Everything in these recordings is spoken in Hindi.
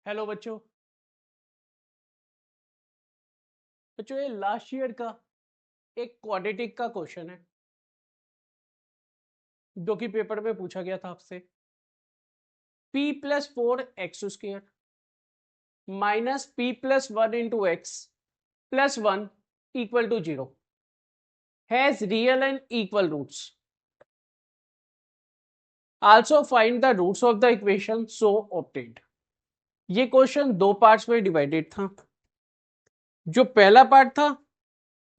हेलो बच्चों। बच्चों ये लास्ट ईयर का एक क्वाड्रेटिक का क्वेश्चन है जो कि पेपर में पूछा गया था आपसे। p+4x² minus p+1 × x+1 equal to 0 has real and equal roots. Also find the roots of the equation so obtained. ये क्वेश्चन दो पार्ट्स में डिवाइडेड था। जो पहला पार्ट था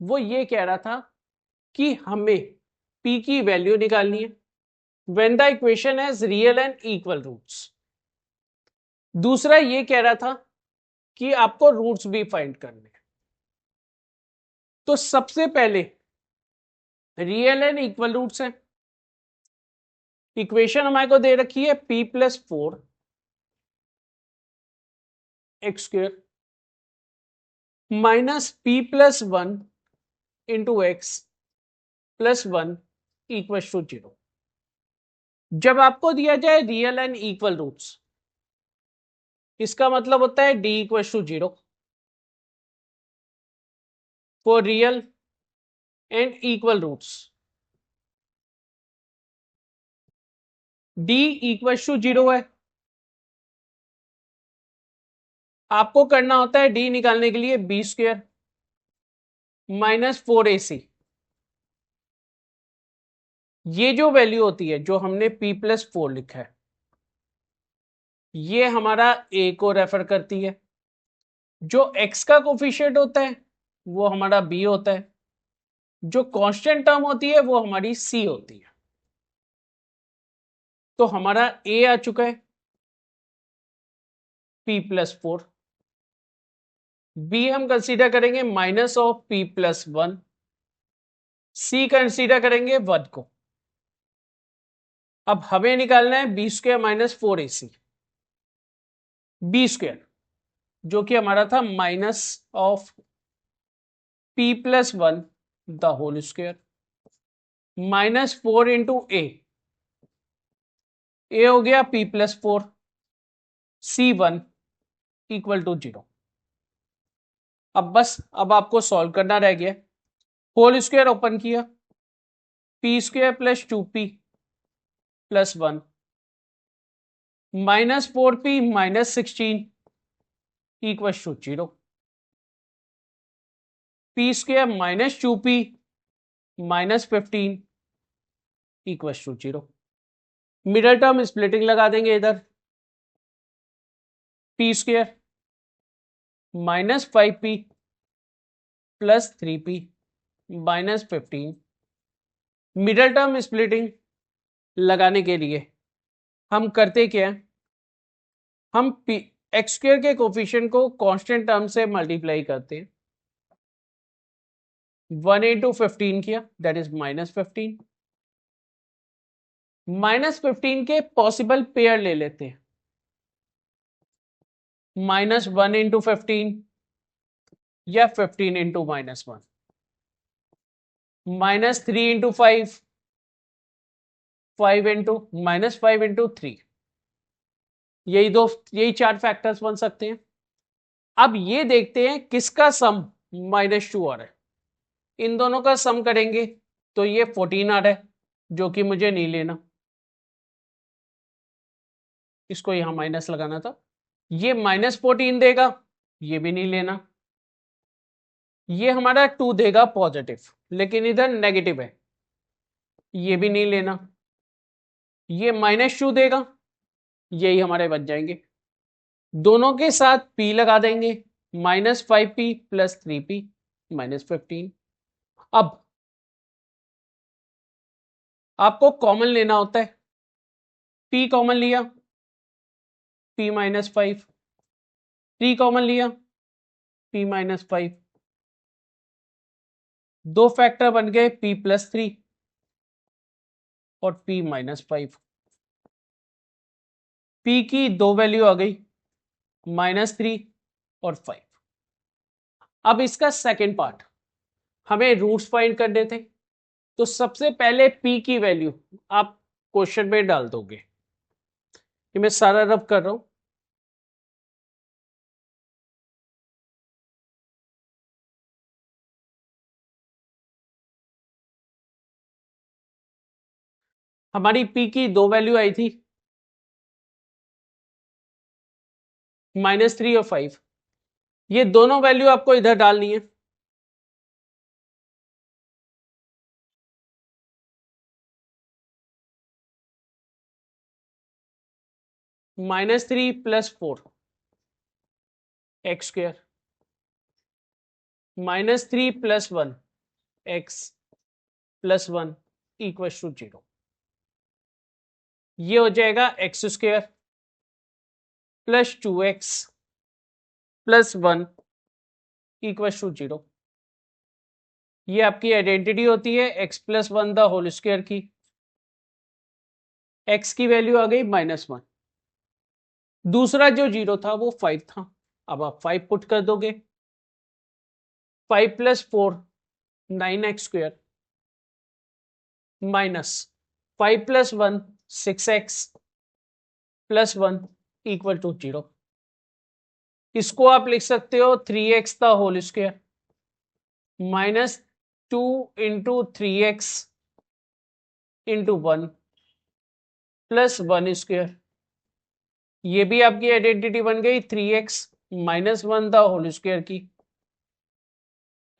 वो ये कह रहा था कि हमें p की वैल्यू निकालनी है when the equation has real and equal roots। दूसरा ये कह रहा था कि आपको रूट्स भी फाइंड करने। तो सबसे पहले रियल एंड इक्वल रूट्स है। इक्वेशन हमारे को दे रखी है p+4 x² minus p+1 × x+1 equal to 0। जब आपको दिया जाए रियल एंड इक्वल रूट्स, इसका मतलब होता है d equal to 0 for real and equal roots. d equal to 0 है। आपको करना होता है d निकालने के लिए b² माइनस 4ac। ये जो वैल्यू होती है जो हमने p+4 लिखा है, ये हमारा a को रेफर करती है। जो x का कोफिशिएंट होता है वो हमारा b होता है। जो कांस्टेंट टर्म होती है वो हमारी c होती है। तो हमारा a आ चुका है p+4। b हम कंसीडर करेंगे minus of p+1। c consider करेंगे 1 को। अब हमें निकालना है b² माइनस 4ac। b² जो कि हमारा था minus of p+1 the whole square minus 4 into A हो गया p+4 c1 इक्वल टू 0। अब आपको सॉल्व करना रह गया। होल स्क्वायर ओपन किया, p² + 2p + 1 minus 4p minus 16 equal to 0। p² minus 2p minus 15 equal to 0। Middle term splitting लगा देंगे इधर। p² minus 5p plus 3p minus 15। Middle term splitting लगाने के लिए हम करते क्या, हम x² के कोफिशिएंट को कांस्टेंट टर्म से मल्टीप्लाई करते हैं। 1 × 15 किया, दैट इज माइनस 15। माइनस 15 के पॉसिबल पेयर ले लेते हैं। -1 × 15 या 15 × -1, -3 × 5, 5 × 3। यही चार फैक्टर्स बन सकते हैं। अब ये देखते हैं किसका सम -2 आ रहा है। इन दोनों का सम करेंगे तो ये 14 आ रहा है, जो कि मुझे नहीं लेना, इसको यहां माइनस लगाना था। ये -14 देगा, ये भी नहीं लेना। ये हमारा 2 देगा पॉजिटिव, लेकिन इधर नेगेटिव है, ये भी नहीं लेना। ये -2 देगा, यही हमारे बच जाएंगे। दोनों के साथ p लगा देंगे, -5p + 3p -15। अब आपको कॉमन लेना होता है। p कॉमन लिया, p -5, 3 कॉमन लिया, p -5। दो फैक्टर बन गए p + 3 और p -5। p की दो वैल्यू आ गई, -3 और 5। अब इसका सेकेंड पार्ट, हमें रूट्स फाइंड करने थे। तो सबसे पहले p की वैल्यू आप क्वेश्चन में डाल दोगे। ये मैं सारा रब कर रहा हूं। हमारी p की दो वैल्यू आई थी, -3 और 5। ये दोनों वैल्यू आपको इधर डालनी है। -3 + 4 x², -3 + 1 x + 1 = 0। ये हो जाएगा x² + 2x + 1 = 0। ये आपकी आइडेंटिटी होती है x + 1 द होल स्क्वायर की। x की वैल्यू आ गई -1। दूसरा जो 0 था वो 5 था। अब आप 5 पुट कर दोगे। 5 + 4 9x² -5 + 1 6x + 1 = 0। इसको आप लिख सकते हो 3x the whole square -2 × 3x × 1 + 1²। ये भी आपकी आइडेंटिटी बन गई 3x - 1 द होल स्क्वायर की।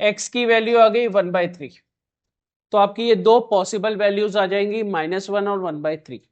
x की वैल्यू आ गई 1/3। तो आपकी ये दो पॉसिबल वैल्यूज आ जाएंगी -1 और 1/3।